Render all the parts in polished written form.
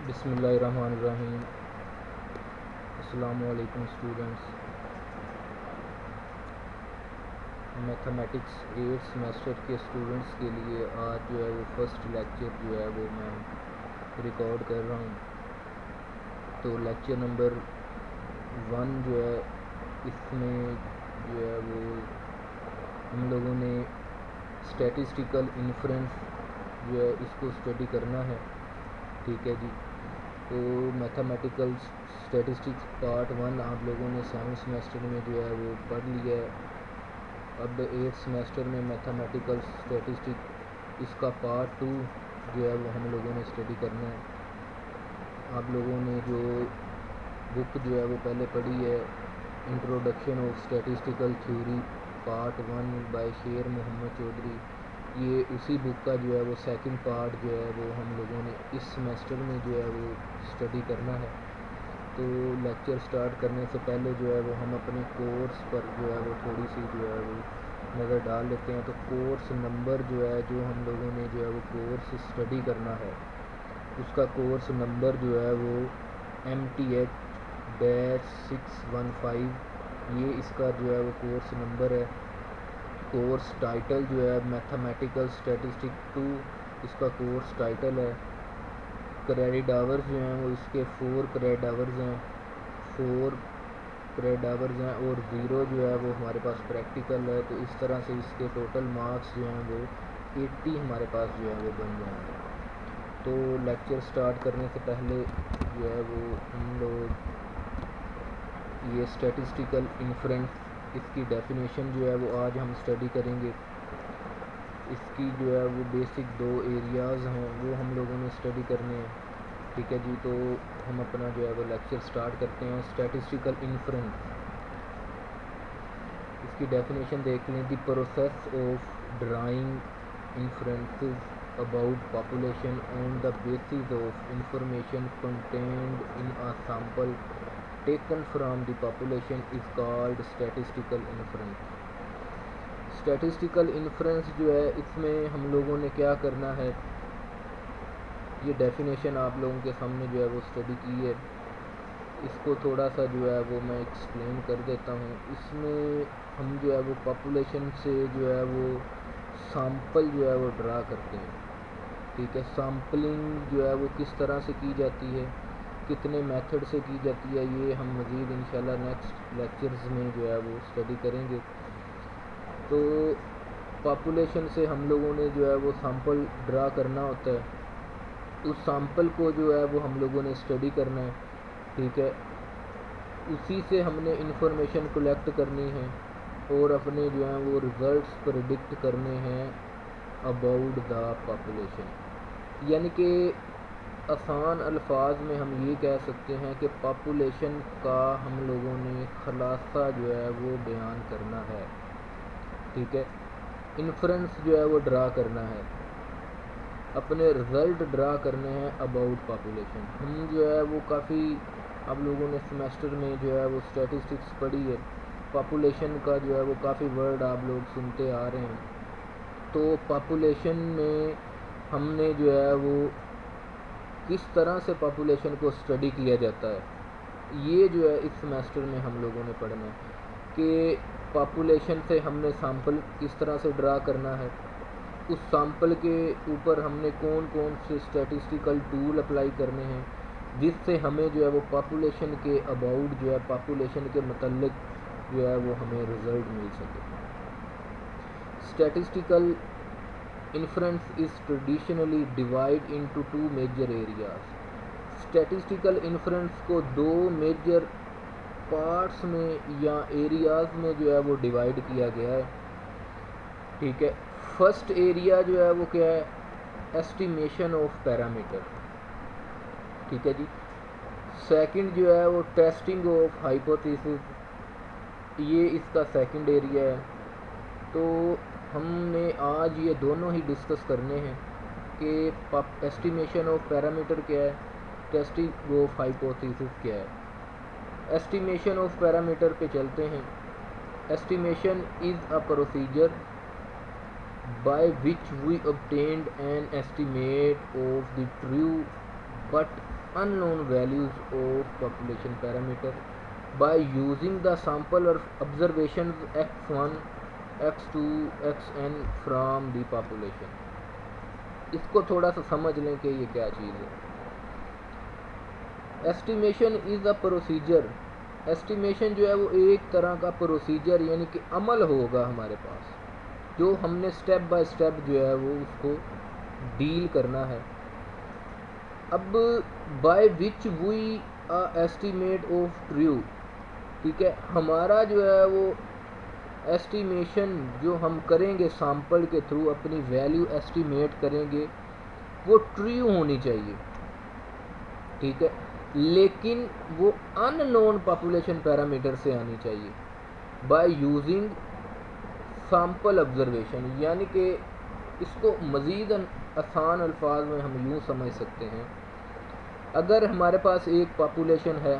बिस्मिल्लाहिर्रहमानिर्रहीम। अस्सलामु अलैकुम स्टूडेंट्स। मैथमेटिक्स 8th सेमेस्टर के स्टूडेंट्स के लिए आज जो है वो फर्स्ट लेक्चर जो है वो मैं रिकॉर्ड कर रहा हूँ। तो लेक्चर नंबर 1 जो है इसमें जो है वो हम लोगों ने स्टैटिस्टिकल इन्फ्रेंस जो है इसको स्टडी करना है। ठीक है जी। तो मैथमेटिकल स्टैटिस्टिक्स पार्ट 1 आप लोगों ने 7th सेमेस्टर में जो है वो पढ़ लिया है। अब 8th सेमेस्टर में मैथमेटिकल स्टैटिस्टिक्स इसका पार्ट 2 जो है वो हम लोगों ने स्टडी करना है। आप लोगों ने जो बुक जो है वो पहले पढ़ी है, introduction of statistical theory part 1 by Sher Mohammad Chaudhary, ये उसी बुक का जो है वो सेकंड पार्ट जो है वो हम लोगों ने इस सेमेस्टर में जो है वो स्टडी करना है। तो लेक्चर स्टार्ट करने से पहले जो है वो हम अपने कोर्स पर जो है वो थोड़ी सी जो है वो नज़र डाल लेते हैं। तो कोर्स नंबर जो है जो हम लोगों ने जो है वो कोर्स स्टडी करना है, उसका कोर्स नंबर जो है वो MTH-615 ये इसका जो है वो कोर्स नंबर है। कोर्स टाइटल जो है मैथमेटिकल स्टैटिस्टिक्स 2 इसका कोर्स टाइटल है। क्रेडिट आवर्स जो हैं वो इसके 4 क्रेडिट आवर्स हैं, 4 क्रेडिट आवर्स हैं और 0 जो है वो हमारे पास प्रैक्टिकल है। तो इस तरह से इसके टोटल मार्क्स जो हैं वो 80 हमारे पास जो है वो बन जाएंगे। तो लेक्चर स्टार्ट करने से पहले जो है वो हम लोग ये स्टैटिस्टिकल इन्फ्रेंस इसकी डेफिनेशन जो है वो आज हम स्टडी करेंगे। इसकी जो है वो बेसिक 2 एरियाज़ हैं वो हम लोगों ने स्टडी करने हैं। ठीक है जी। तो हम अपना जो है वो लेक्चर स्टार्ट करते हैं। स्टैटिस्टिकल इन्फ्रेंस इसकी डेफिनेशन देख लें। The process of drawing inferences about population on the basis of information contained in a sample taken from the population is called statistical inference। Statistical inference जो है इसमें हम लोगों ने क्या करना है, ये डेफिनेशन आप लोगों के सामने जो है वो स्टडी की है। इसको थोड़ा सा जो है वो मैं एक्सप्लेन कर देता हूँ। इसमें हम जो है वो पॉपुलेशन से जो है वो सैंपल जो है वो ड्रा करते हैं। ठीक है। सैम्पलिंग जो है वो किस तरह से की जाती है, कितने मेथड से की जाती है, ये हम मज़ीद इंशाल्लाह नेक्स्ट लेक्चर्स में जो है वो स्टडी करेंगे। तो पॉपुलेशन से हम लोगों ने जो है वो सैंपल ड्रा करना होता है। उस सैंपल को जो है वो हम लोगों ने स्टडी करना है। ठीक है। उसी से हमने इंफॉर्मेशन कलेक्ट करनी है और अपने जो है वो रिज़ल्ट्स प्रेडिक्ट करने हैं अबाउट द पॉपुलेशन। यानी कि आसान अल्फाज में हम ये कह सकते हैं कि पॉपुलेशन का हम लोगों ने खुलासा जो है वो बयान करना है। ठीक है। इन्फ्रेंस जो है वो ड्रा करना है, अपने रिज़ल्ट ड्रा करने हैं अबाउट पॉपुलेशन। हम जो है वो काफ़ी आप लोगों ने सेमेस्टर में जो है वो स्टैटिस्टिक्स पढ़ी है, पॉपुलेशन का जो है वो काफ़ी वर्ड आप लोग सुनते आ रहे हैं। तो पॉपुलेशन में हमने जो है वो किस तरह से पॉपुलेशन को स्टडी किया जाता है, ये जो है इस सेमेस्टर में हम लोगों ने पढ़ना है कि पॉपुलेशन से हमने सैंपल किस तरह से ड्रा करना है, उस सैंपल के ऊपर हमने कौन कौन से स्टैटिस्टिकल टूल अप्लाई करने हैं जिससे हमें जो है वो पॉपुलेशन के अबाउट जो है पॉपुलेशन के मतलब जो है वो हमें रिज़ल्ट मिल सके। Statistical inference is traditionally divide into 2 major areas. Statistical inference को 2 मेजर पार्ट्स में या एरियाज में जो है वो डिवाइड किया गया है। ठीक है। फर्स्ट एरिया जो है वो क्या है, एस्टिमेशन ऑफ पैरामीटर। ठीक है जी। सेकंड जो है वो टेस्टिंग ऑफ हाइपोथेसिस, ये इसका सेकंड एरिया है। तो हमने आज ये दोनों ही डिस्कस करने हैं कि एस्टिमेशन ऑफ पैरामीटर क्या है, टेस्टिंग ऑफ हाइपोथेसिस क्या है। एस्टिमेशन ऑफ पैरामीटर पे चलते हैं। Estimation is a procedure by which we obtained an estimate of the true but unknown values of population parameter by using the sample or observations x1 x2 xn from the population। इसको थोड़ा सा समझ लें कि ये क्या चीज़ है। Estimation is a procedure, estimation जो है वो एक तरह का प्रोसीजर यानी कि अमल होगा हमारे पास, जो हमने स्टेप बाय स्टेप जो है वो उसको डील करना है। अब by which we estimate of true, ठीक है, हमारा जो है वो एस्टिमेशन जो हम करेंगे सैंपल के थ्रू अपनी वैल्यू एस्टिमेट करेंगे वो ट्रू होनी चाहिए, ठीक है, लेकिन वो अननोन पॉपुलेशन पैरामीटर से आनी चाहिए बाय यूजिंग सैंपल ऑब्जर्वेशन। यानी कि इसको मज़ीद आसान अल्फाज में हम यूँ समझ सकते हैं, अगर हमारे पास एक पॉपुलेशन है,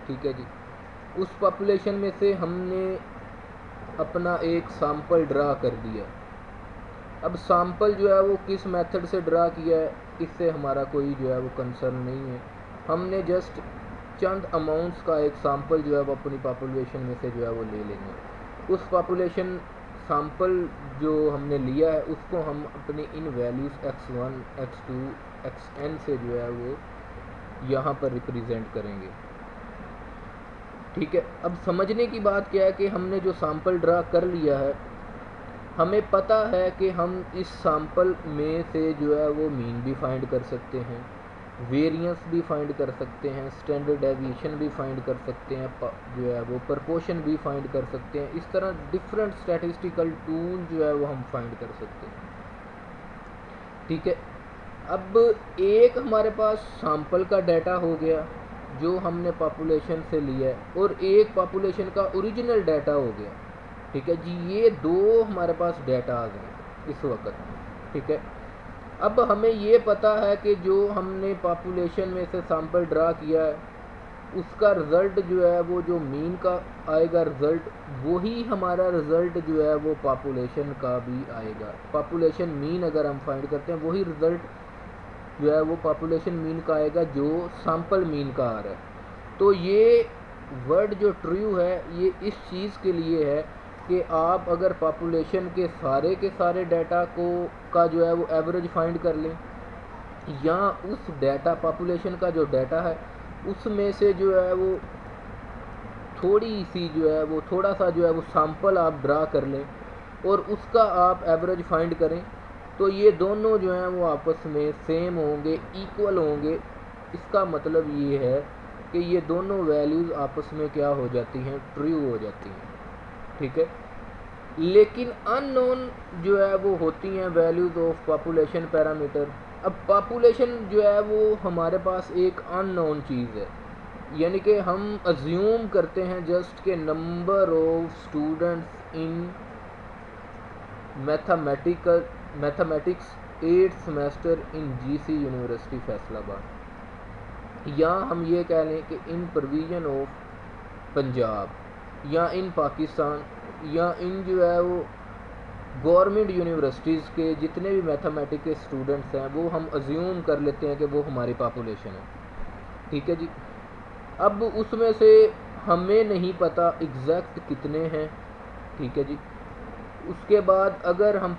ठीक है जी, उस पॉपुलेशन में से हमने अपना एक सैंपल ड्रा कर दिया। अब सैंपल जो है वो किस मेथड से ड्रा किया है इससे हमारा कोई जो है वो कंसर्न नहीं है, हमने जस्ट चंद अमाउंट्स का एक सैंपल जो है वो अपनी पॉपुलेशन में से जो है वो ले लेंगे। उस पॉपुलेशन सैंपल जो हमने लिया है उसको हम अपनी इन वैल्यूज़ x1 x2 xn से जो है वो यहाँ पर रिप्रेजेंट करेंगे, ठीक है। अब समझने की बात क्या है कि हमने जो सैंपल ड्रा कर लिया है, हमें पता है कि हम इस सैंपल में से जो है वो मीन भी फाइंड कर सकते हैं, वेरिएंस भी फाइंड कर सकते हैं, स्टैंडर्ड डेविएशन भी फाइंड कर सकते हैं, जो है वो प्रपोर्शन भी फाइंड कर सकते हैं। इस तरह डिफरेंट स्टैटिस्टिकल टूल जो है वो हम फाइंड कर सकते हैं, ठीक है। अब एक हमारे पास सैंपल का डाटा हो गया जो हमने पॉपुलेशन से लिया है, और एक पॉपुलेशन का ओरिजिनल डाटा हो गया, ठीक है जी। ये दो हमारे पास डाटाज हैं इस वक्त, ठीक है। अब हमें ये पता है कि जो हमने पॉपुलेशन में से सैंपल ड्रा किया है उसका रिज़ल्ट जो है वो जो मीन का आएगा रिज़ल्ट, वही हमारा रिज़ल्ट जो है वो पॉपुलेशन का भी आएगा। पॉपुलेशन मीन अगर हम फाइंड करते हैं वही रिज़ल्ट जो है वो पॉपुलेशन मीन का आएगा जो सैंपल मीन का आ रहा है। तो ये वर्ड जो ट्रू है ये इस चीज़ के लिए है कि आप अगर पॉपुलेशन के सारे डाटा को का जो है वो एवरेज फाइंड कर लें, या उस डाटा पॉपुलेशन का जो डाटा है उसमें से जो है वो थोड़ी सी जो है वो थोड़ा सा जो है वो सैंपल आप ड्रा कर लें और उसका आप एवरेज फाइंड करें, तो ये दोनों जो हैं वो आपस में सेम होंगे, इक्वल होंगे। इसका मतलब ये है कि ये दोनों वैल्यूज़ आपस में क्या हो जाती हैं, ट्रू हो जाती हैं, ठीक है। लेकिन अननोन जो है वो होती हैं वैल्यूज़ ऑफ पॉपुलेशन पैरामीटर। अब पॉपुलेशन जो है वो हमारे पास एक अननोन चीज़ है, यानी कि हम अज्यूम करते हैं जस्ट के number of students in mathematics 8th semester in GC university Faisalabad, या हम ये कह लें कि इन प्रोविज़न ऑफ पंजाब, या इन पाकिस्तान, या इन जो है वो गवर्नमेंट यूनिवर्सिटीज़ के जितने भी मैथमेटिक्स के स्टूडेंट्स हैं वो हम अज्यूम कर लेते हैं कि वो हमारी पॉपुलेशन है, ठीक है जी। अब उसमें से हमें नहीं पता एग्जैक्ट कितने हैं, ठीक है जी। उसके बाद अगर हम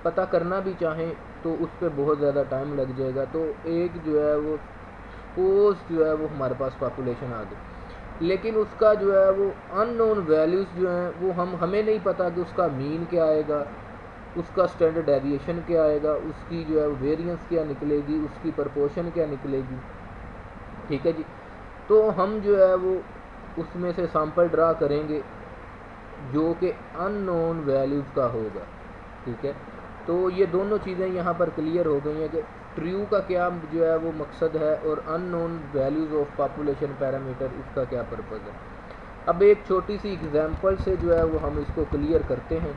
पता करना भी चाहें तो उस पर बहुत ज़्यादा टाइम लग जाएगा। तो एक जो है वो सपोज जो है वो हमारे पास पॉपुलेशन आ गई, लेकिन उसका जो है वो अननोन वैल्यूज़ जो हैं वो हमें नहीं पता कि उसका मीन क्या आएगा, उसका स्टैंडर्ड डेविएशन क्या आएगा, उसकी जो है वेरिएंस क्या निकलेगी, उसकी प्रपोर्शन क्या निकलेगी, ठीक है जी। तो हम जो है वो उसमें से सैंपल ड्रा करेंगे जो कि अननोन वैल्यूज़ का होगा, ठीक है। तो ये दोनों चीज़ें यहाँ पर क्लियर हो गई हैं कि ट्रू का क्या जो है वो मकसद है और unknown values of population parameter इसका क्या पर्पज़ है। अब एक छोटी सी एग्जांपल से जो है वो हम इसको क्लियर करते हैं,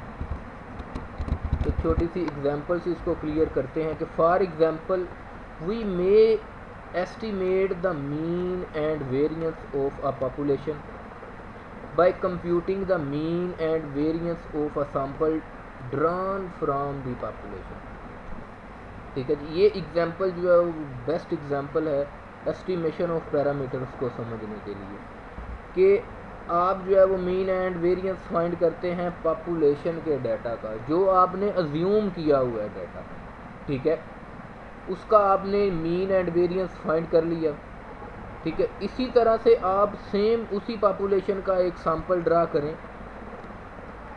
एक छोटी सी एग्जांपल से इसको क्लियर करते हैं कि for example we may estimate the mean and variance of a population by computing the mean and variance of a sample drawn from the population, ठीक है जी। ये एग्जांपल जो है वो बेस्ट एग्जांपल है एस्टिमेशन ऑफ पैरामीटर्स को समझने के लिए कि आप जो है वो मीन एंड वेरिएंस फाइंड करते हैं पॉपुलेशन के डाटा का, जो आपने अज्यूम किया हुआ है डाटा, ठीक है, उसका आपने मीन एंड वेरिएंस फाइंड कर लिया, ठीक है। इसी तरह से आप सेम उसी पॉपुलेशन का एक सैंपल ड्रा करें,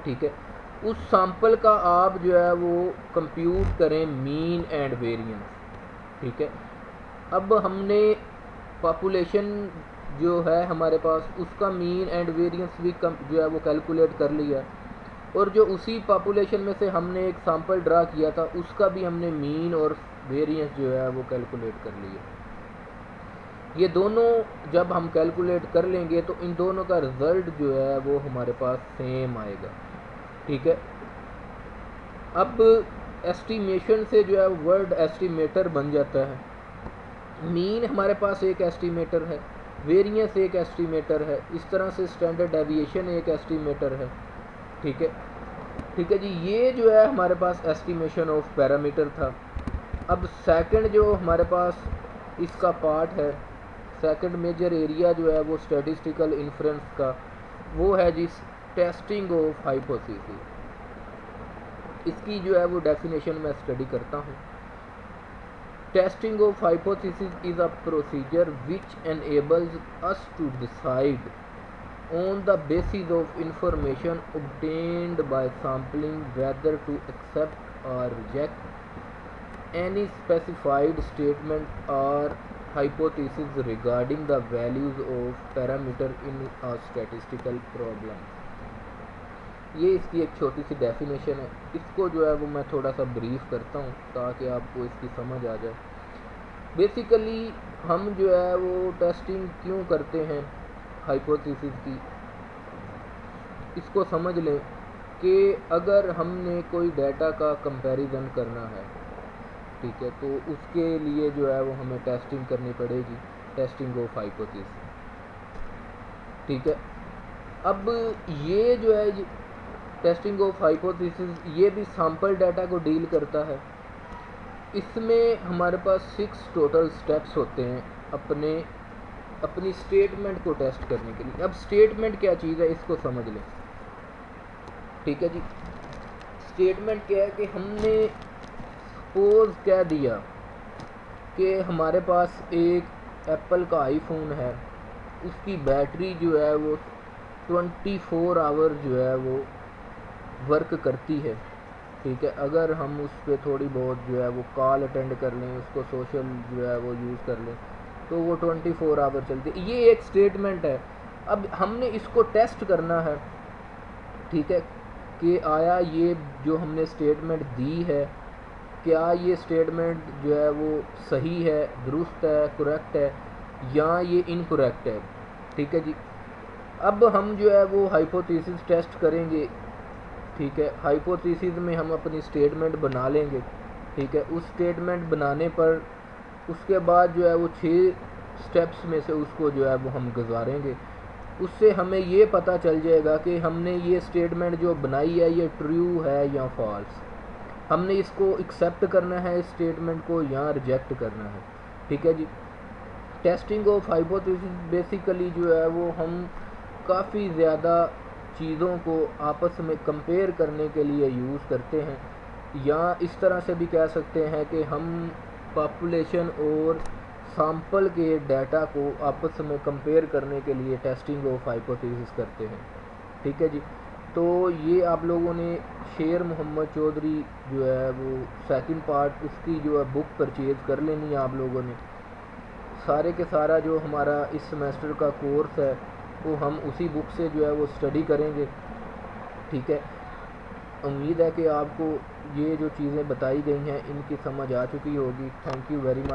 ठीक है, उस सैंपल का आप जो है वो कंप्यूट करें मीन एंड वेरिएंस, ठीक है। अब हमने पॉपुलेशन जो है हमारे पास उसका मीन एंड वेरिएंस भी जो है वो कैलकुलेट कर लिया, और जो उसी पॉपुलेशन में से हमने एक सैंपल ड्रा किया था उसका भी हमने मीन और वेरिएंस जो है वो कैलकुलेट कर लिया। ये दोनों जब हम कैलकुलेट कर लेंगे तो इन दोनों का रिज़ल्ट जो है वो हमारे पास सेम आएगा, ठीक है। अब एस्टिमेशन से जो है वर्ड एस्टिमेटर बन जाता है। मीन हमारे पास एक एस्टिमेटर है, वेरिएंस एक एस्टिमेटर है, इस तरह से स्टैंडर्ड डेविएशन एक एस्टिमेटर है, ठीक है, ठीक है जी। ये जो है हमारे पास एस्टिमेशन ऑफ पैरामीटर था। अब सेकंड जो हमारे पास इसका पार्ट है, सेकंड मेजर एरिया जो है वो स्टैटिस्टिकल इन्फ्रेंस का, वो है जी टेस्टिंग ऑफ हाइपोथेसिस। इसकी जो है वो डेफिनेशन मैं स्टडी करता हूँ। Testing of hypothesis is a procedure which enables us to decide on the basis of information obtained by sampling whether to accept or reject any specified statement or hypothesis regarding the values of parameter in a statistical problem। ये इसकी एक छोटी सी definition है। इसको जो है वो मैं थोड़ा सा ब्रीफ करता हूँ ताकि आपको इसकी समझ आ जाए। बेसिकली हम जो है वो टेस्टिंग क्यों करते हैं हाइपोथेसिस की, इसको समझ लें कि अगर हमने कोई डाटा का कंपैरिजन करना है, ठीक है, तो उसके लिए जो है वो हमें टेस्टिंग करनी पड़ेगी, टेस्टिंग ऑफ हाइपोथेसिस, ठीक है। अब ये जो है टेस्टिंग ऑफ हाइपोथेसिस ये भी सैंपल डाटा को डील करता है। इसमें हमारे पास 6 टोटल स्टेप्स होते हैं अपनी स्टेटमेंट को टेस्ट करने के लिए। अब स्टेटमेंट क्या चीज़ है इसको समझ लें, ठीक है जी। स्टेटमेंट क्या है कि हमने सपोज कह दिया कि हमारे पास एक एप्पल का आईफोन है, उसकी बैटरी जो है वो 24 आवर जो है वो वर्क करती है, ठीक है। अगर हम उस पर थोड़ी बहुत जो है वो कॉल अटेंड कर लें, उसको सोशल जो है वो यूज़ कर लें, तो वो 24 आवर चलती है। ये एक स्टेटमेंट है। अब हमने इसको टेस्ट करना है, ठीक है, कि आया ये जो हमने स्टेटमेंट दी है, क्या ये स्टेटमेंट जो है वो सही है, दुरुस्त है, करेक्ट है, या ये इनकरेक्ट है, ठीक है जी। अब हम जो है वो हाइपोथेसिस टेस्ट करेंगे, ठीक है। हाइपोथेसिस में हम अपनी स्टेटमेंट बना लेंगे, ठीक है। उस स्टेटमेंट बनाने पर उसके बाद जो है वो 6 स्टेप्स में से उसको जो है वो हम गुजारेंगे। उससे हमें ये पता चल जाएगा कि हमने ये स्टेटमेंट जो बनाई है ये ट्रू है या फॉल्स, हमने इसको एक्सेप्ट करना है इस स्टेटमेंट को या रिजेक्ट करना है, ठीक है जी। टेस्टिंग ऑफ हाइपोथेसिस बेसिकली जो है वो हम काफ़ी ज़्यादा चीज़ों को आपस में कंपेयर करने के लिए यूज़ करते हैं, या इस तरह से भी कह सकते हैं कि हम पॉपुलेशन और सैंपल के डाटा को आपस में कंपेयर करने के लिए टेस्टिंग ऑफ हाइपोथेसिस करते हैं, ठीक है जी। तो ये आप लोगों ने शेर मोहम्मद चौधरी जो है वो सेकंड पार्ट उसकी जो है बुक परचेज़ कर लेनी है आप लोगों ने। सारे के सारा जो हमारा इस सेमेस्टर का कोर्स है वो हम उसी बुक से जो है वो स्टडी करेंगे, ठीक है। उम्मीद है कि आपको ये जो चीज़ें बताई गई हैं इनकी समझ आ चुकी होगी। Thank you very much.